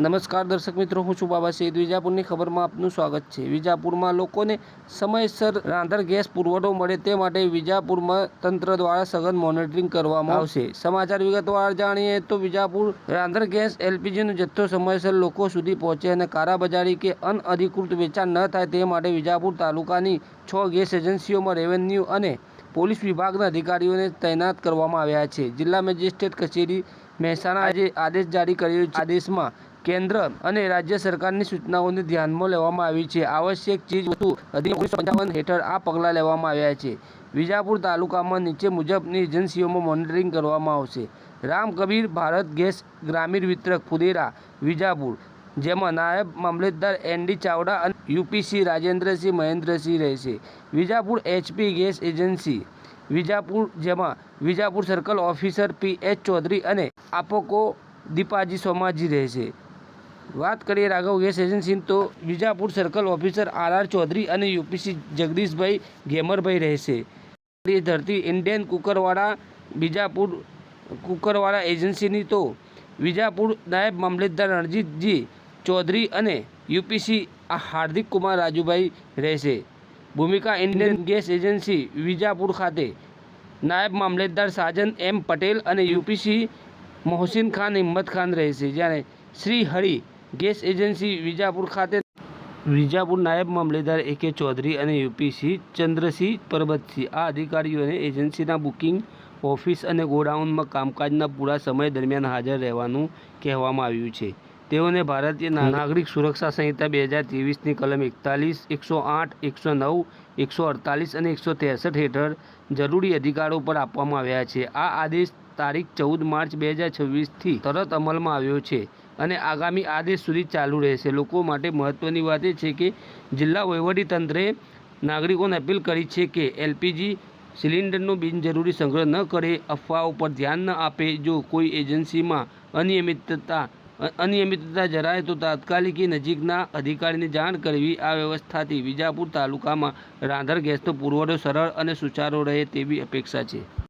નમસ્કાર દર્શક મિત્રો, હું છું બાબા સૈયદ. વિજાપુરની ખબરમાં આપનું સ્વાગત છે. વિજાપુરમાં લોકોને સમયસર રાંધણ ગેસ પુરવઠો મળે તે માટે વિજાપુરમાં તંત્ર દ્વારા સઘન મોનિટરિંગ કરવામાં આવશે. સમાચાર વિગતવાર જાણીએ તો વિજાપુર રાંધણ ગેસ એલપીજીનો જથ્થો સમયસર લોકો સુધી પહોંચે અને કાળાબજારી કે અનઅધિકૃત વેચાણ ન થાય તે માટે વિજાપુર તાલુકાની 6 ગેસ એજન્સીઓમાં રેવન્યુ અને પોલીસ વિભાગના અધિકારીઓને તૈનાત કરવામાં આવ્યા છે. જિલ્લા મેજિસ્ટ્રેટ કચેરી મહેસાણા આજે આદેશ જારી કર્યો છે. આદેશમાં કેન્દ્ર અને રાજ્ય સરકારની સૂચનાઓને ધ્યાનમાં લેવામાં આવી છે. આવશ્યક ચીજવસ્તુ અધિનિયમ 1955 હેઠળ આ પગલાં લેવામાં આવ્યા છે. વિજાપુર તાલુકામાં નીચે મુજબની એજન્સીઓમાં મોનિટરિંગ કરવામાં આવશે. રામ કબીર ભારત ગેસ ગ્રામીણ વિતરક ફુદેરા વિજાપુર, જેમાં નાયબ મામલતદાર એનડી ચાવડા અને યુપીસી રાજેન્દ્રસિંહ મહેન્દ્રસિંહ રહેશે. Vijapur HP gas agency Vijapur, જેમાં Vijapur circle officer PH Chaudhary અને આપકો દીપાજી સોમાજી રહેશે. વાત કરીએ રાઘવ ગેસ એજન્સીની તો Vijapur circle officer R Chaudhary અને યુપીસી જગદીશભાઈ ગેમરભાઈ રહેશે. ધરતી ઇન્ડિયન કુકરવાડા વિજાપુર કુકરવાડા એજન્સીની તો વિજાપુર નાયબ મામલતદાર રણજીતજી ચૌધરી અને યુપીસી હાર્દિક કુમાર રાજુભાઈ રહેશે. ભૂમિકા ઇન્ડિયન ગેસ એજન્સી વિજાપુર ખાતે નાયબ મામલતદાર સાજન એમ પટેલ અને યુપીસી મોહસિન ખાન હિંમત ખાન રહેશે. જ્યારે શ્રી હરિ ગેસ એજન્સી વિજાપુર ખાતે વિજાપુર નાયબ મામલતદાર એકે ચૌધરી અને યુપીસી ચંદ્રસિંહ પરબતસિંહ આ અધિકારીઓને એજન્સીના બુકિંગ ઓફિસ અને ગોડાઉનમાં કામકાજના પૂરા સમય દરમિયાન હાજર રહેવાનું કહેવામાં આવ્યું છે. તેઓને ભારતીય નાગરિક સુરક્ષા સંહિતા 2023ની કલમ 41, 108, 109, 148 અને 163 હેઠળ જરૂરી અધિકારો પર આપવામાં આવ્યા છે. આ આદેશ તારીખ 14 માર્ચ 2026થી તરત અમલમાં આવ્યો છે અને આગામી આદેશ સુધી ચાલુ રહેશે. લોકો માટે મહત્વની વાત એ છે કે જિલ્લા વહીવટીતંત્રે નાગરિકોને અપીલ કરી છે કે એલપીજી સિલિન્ડરનો બિનજરૂરી સંગ્રહ ન કરે, અફવાઓ પર ધ્યાન ન આપે. જો કોઈ એજન્સીમાં અનિયમિતતા જણાય તો તાત્કાલિક નજીકના અધિકારીને જાણ કરવી. આ વ્યવસ્થાથી વિજાપુર તાલુકામાં રાંધણ ગેસનો પુરવઠો સરળ અને સુચારૂ રહે તેવી અપેક્ષા છે.